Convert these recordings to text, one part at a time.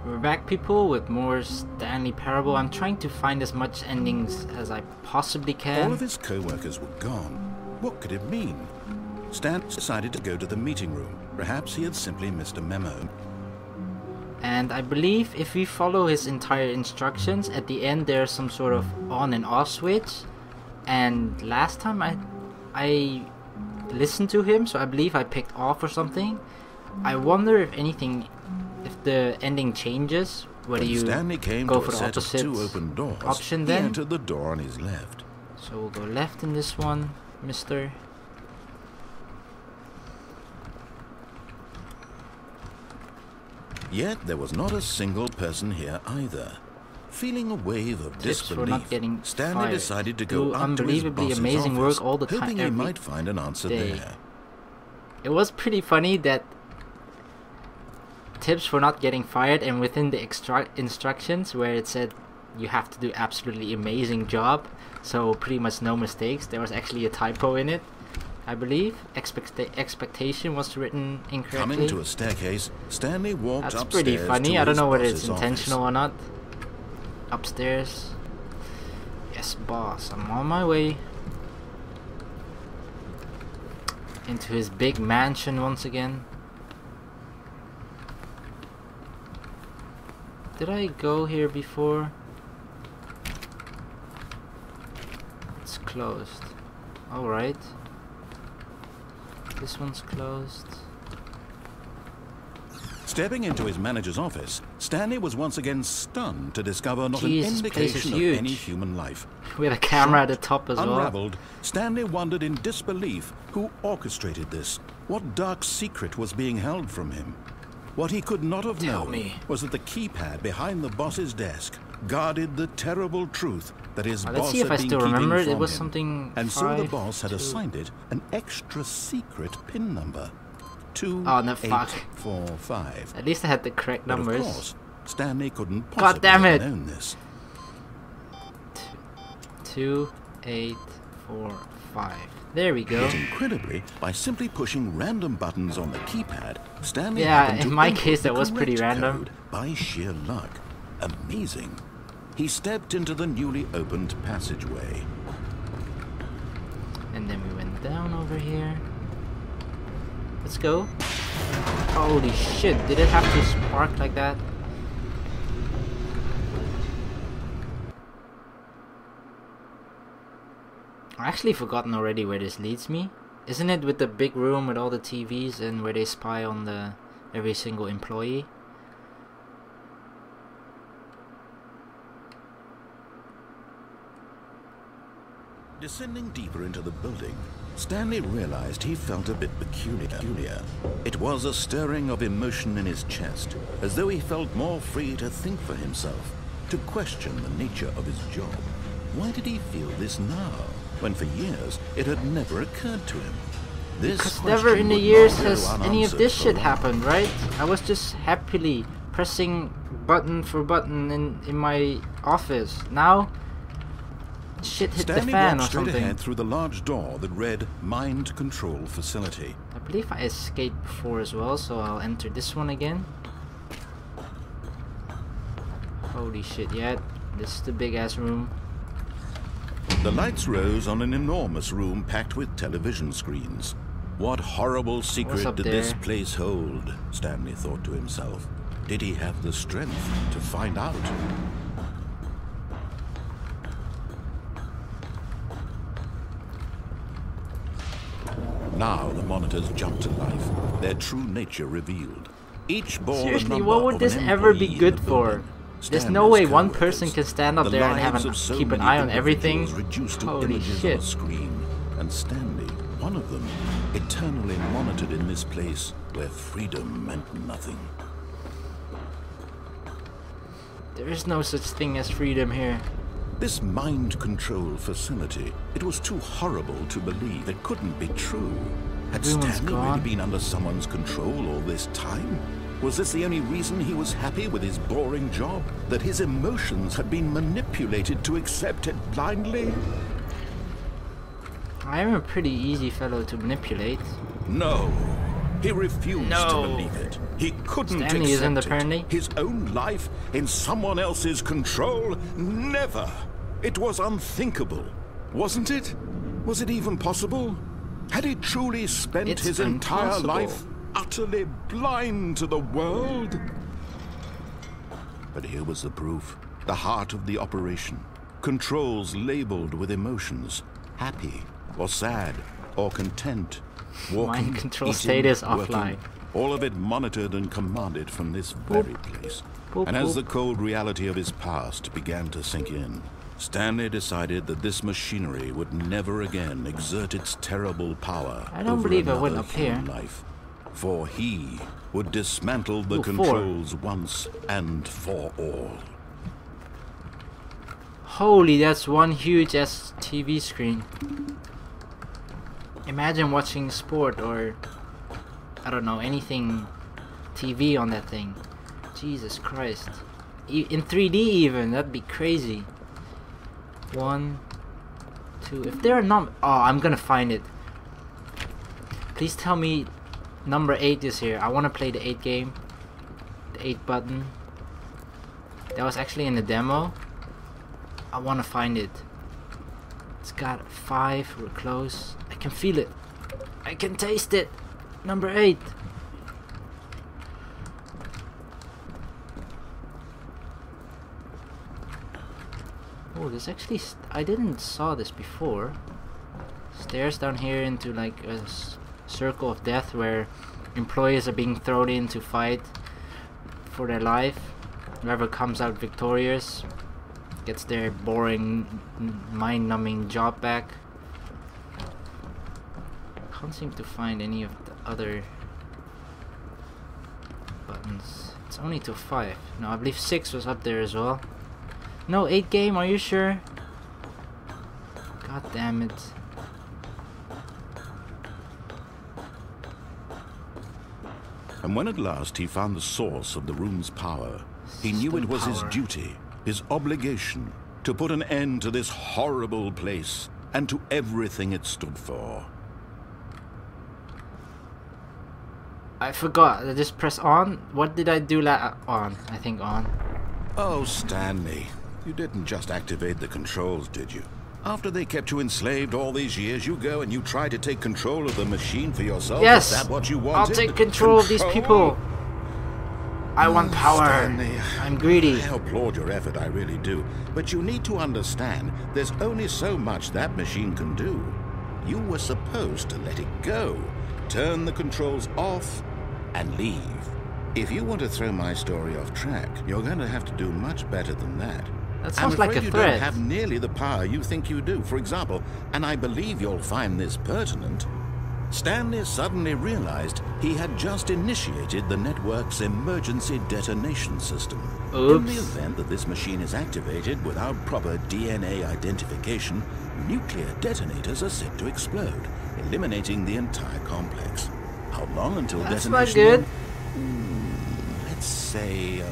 We're back, people, with more Stanley Parable. I'm trying to find as much endings as I possibly can. All of his co-workers were gone. What could it mean? Stan decided to go to the meeting room. Perhaps he had simply missed a memo. And I believe if we follow his entire instructions, at the end there's some sort of on and off switch. And last time I listened to him, so I believe I picked off or something. I wonder if anything, if the ending changes, whether you go for the opposite option then. He entered the door on his left. So we'll go left in this one, mister. Yet there was not a single person here either. Feeling a wave of disbelief, Stanley decided to go up to his boss's amazing office, work all the time, hoping he might find an answer there. It was pretty funny that tips for not getting fired, and within the instructions where it said you have to do absolutely amazing job, so pretty much no mistakes, there was actually a typo in it. I believe expectation was written incorrectly. Coming to a staircase, Stanley walked upstairs. That's pretty funny. I don't know whether it's intentional or not. Upstairs. Yes, boss. I'm on my way into his big mansion once again. Did I go here before? It's closed. Alright. This one's closed. Stepping into his manager's office, Stanley was once again stunned to discover not an indication of any human life. With a camera at the top as well. Unraveled, Stanley wondered in disbelief who orchestrated this. What dark secret was being held from him? What he could not have known was that the keypad behind the boss's desk guarded the terrible truth that his boss had been keeping from him. It was something and so the boss had assigned it an extra secret PIN number. 2845. At least I had the correct numbers. But of course, Stanley couldn't possibly have known this. 2845. There we go. But incredibly, by simply pushing random buttons on the keypad, Stanley in my case that was pretty random. By sheer luck. Amazing. He stepped into the newly opened passageway. And then we went down over here. Let's go. Holy shit, did it have to spark like that? I've actually forgotten already where this leads me. Isn't it with the big room with all the TVs and where they spy on every single employee? Descending deeper into the building, Stanley realized he felt a bit peculiar. It was a stirring of emotion in his chest, as though he felt more free to think for himself, to question the nature of his job. Why did he feel this now, when for years it had never occurred to him? Because never in the years has any of this shit happened, right? I was just happily pressing button for button in my office. Now shit hit the fan or something. Stanley walked straight ahead through the large door that read Mind Control Facility. I believe I escaped before as well, so I'll enter this one again. Holy shit, yeah, this is the big ass room. The lights rose on an enormous room packed with television screens. What horrible secret did this place hold? Stanley thought to himself. Did he have the strength to find out? Now the monitors jumped to life, their true nature revealed. Each bore seriously, what would this ever be good for? There's no way one person can stand up there and keep an eye on everything. Holy shit. Screen, and Stanley, one of them, eternally monitored in this place where freedom meant nothing. There is no such thing as freedom here. This mind control facility, it was too horrible to believe. It couldn't be true. Had Stanley really been under someone's control all this time? Was this the only reason he was happy with his boring job? That his emotions had been manipulated to accept it blindly? I am a pretty easy fellow to manipulate. No. He refused to believe it. He couldn't Stanley isn't accept apparently. it. His own life in someone else's control? Never. It was unthinkable, wasn't it? Was it even possible? Had he truly spent his entire life utterly blind to the world? But here was the proof. The heart of the operation. Controls labeled with emotions. Happy, or sad, or content. Walking, Mind control eating, status working, offline. all of it monitored and commanded from this very place. And as the cold reality of his past began to sink in, Stanley decided that this machinery would never again exert its terrible power I don't over believe I went another up here. human life. For he would dismantle the 4. controls once and for all. Holy, that's one huge ass TV screen. Imagine watching sport or, I don't know, anything TV on that thing. Jesus Christ. In 3D even, that'd be crazy. 1, 2, if there are oh, I'm gonna find it. Please tell me number 8 is here. I wanna play the 8 game. The 8 button. That was actually in the demo. I wanna find it. It's got 5, we're close. I can feel it. I can taste it. Number 8. Oh, there's actually I didn't saw this before. Stairs down here into like a circle of death where employees are being thrown in to fight for their life. Whoever comes out victorious gets their boring, mind-numbing job back. Can't seem to find any of the other buttons. It's only to 5. No, I believe 6 was up there as well. No, 8 game, are you sure? God damn it. And when at last he found the source of the room's power, he knew it was his duty, his obligation, to put an end to this horrible place and to everything it stood for. I forgot. I just press on. What did I do on? I think on. Oh, Stanley, you didn't just activate the controls, did you? After they kept you enslaved all these years, you go and you try to take control of the machine for yourself? Yes! Is that what you wanted? I'll take control of these people. I want power. Stanley, I'm greedy. I applaud your effort, I really do. But you need to understand, there's only so much that machine can do. You were supposed to let it go. Turn the controls off and leave. If you want to throw my story off track, you're going to have to do much better than that. That sounds like a you threat. don't have nearly the power you think you do. For example, and I believe you'll find this pertinent, Stanley suddenly realized he had just initiated the network's emergency detonation system. Oops. In the event that this machine is activated without proper DNA identification, nuclear detonators are set to explode, eliminating the entire complex. How long until That's detonation? not good. Let's say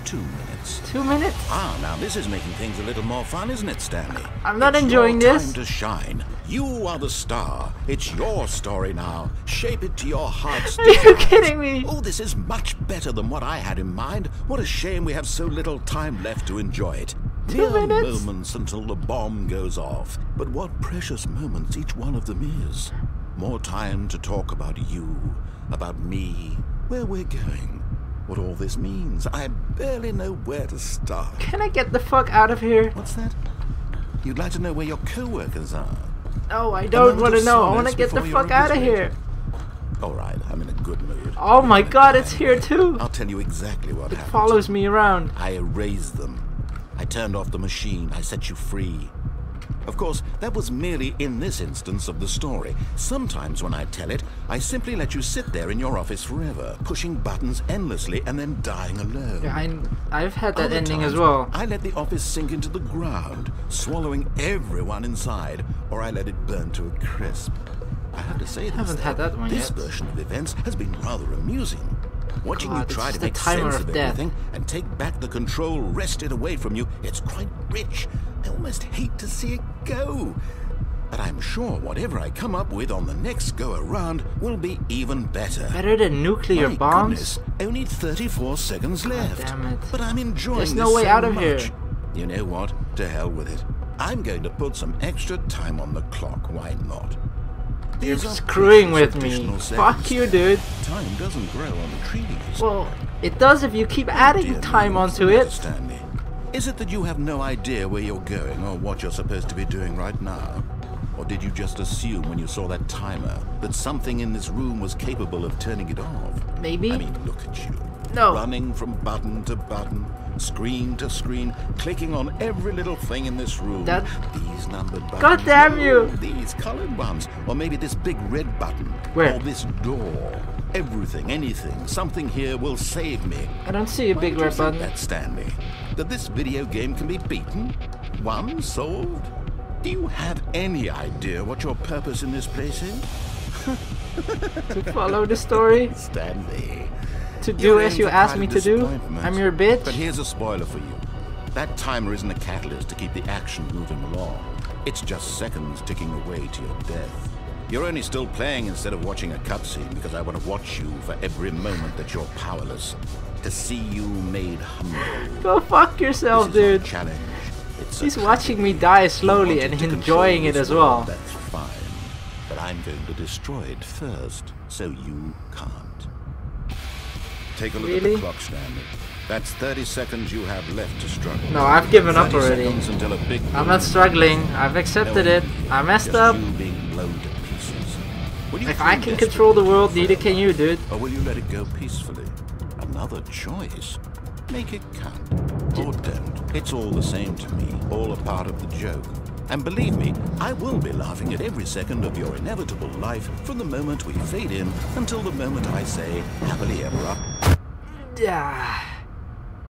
2 minutes. 2 minutes? Ah, now this is making things a little more fun, isn't it, Stanley? I'm not It's enjoying your this. time to shine. You are the star. It's your story now. Shape it to your heart's Are you kidding me? Oh, this is much better than what I had in mind. What a shame we have so little time left to enjoy it. 2 Mere minutes? moments until the bomb goes off. But what precious moments each one of them is. More time to talk about you, about me, where we're going, what all this means. I barely know where to start. Can I get the fuck out of here? What's that? You'd like to know where your co-workers are? No, I don't want to of know. I solace want to get the before fuck you're out of obliterated. here. All right, I'm in a good mood. Oh my Give me god, time. it's here too. I'll tell you exactly what It happened. follows me around. I erased them. I turned off the machine. I set you free. Of course, that was merely in this instance of the story. Sometimes when I tell it, I simply let you sit there in your office forever, pushing buttons endlessly and then dying alone. Yeah, I've had that Other ending times, as well. I let the office sink into the ground, swallowing everyone inside, or I let it burn to a crisp. I have to say this, haven't had that one this yet. version of events has been rather amusing. Watching God, you it's try to just the make timer sense of of death. everything and take back the control wrested away from you, it's quite rich. I almost hate to see it go. But I'm sure whatever I come up with on the next go-around will be even better. Better than nuclear My bombs? goodness, only 34 seconds left. Damn it. But I'm enjoying There's this no way so out of much. here. You know what? To hell with it. I'm going to put some extra time on the clock. Why not? You're These are screwing precious with me. additional Fuck seconds. you, dude. Time doesn't grow on the trees. Well, it does if you keep adding Dear time me, what's onto the matter, it. Stanley? Is it that you have no idea where you're going or what you're supposed to be doing right now? Or did you just assume when you saw that timer that something in this room was capable of turning it off? Maybe? I mean, look at you. No. Running from button to button, screen to screen, clicking on every little thing in this room. These numbered buttons. God damn you! Oh, these colored ones. Or maybe this big red button. Where? Or this door. Everything, anything, something here will save me. I don't see a big Why red do you button. think that, Stanley? That this video game can be beaten? Won? Solved? Do you have any idea what your purpose in this place is? To follow the story? Stanley. To do You're as in you for asked quite me a to do? disappointment. I'm your bitch? But here's a spoiler for you. That timer isn't a catalyst to keep the action moving along. It's just seconds ticking away to your death. You're only still playing instead of watching a cutscene because I want to watch you for every moment that you're powerless. To see you made humble. Go fuck yourself, This is not a dude. challenge. It's a He's tragedy. watching me die You slowly wanted and to enjoying control it this as world, well. That's fine. But I'm going to destroy it first, so you can't. Take a look at Really? the clock, Stanley. That's 30 seconds you have left to struggle. No, I've given up 30 already. seconds until a big I'm not struggling. I've accepted it. I messed just up. you being blown to pieces. Will you If I feel can desperate control the world, forever? neither can you, dude. Or will you let it go peacefully? Another choice. Make it count. Or don't. It's all the same to me. All a part of the joke. And believe me, I will be laughing at every second of your inevitable life from the moment we fade in until the moment I say happily ever after. Yeah.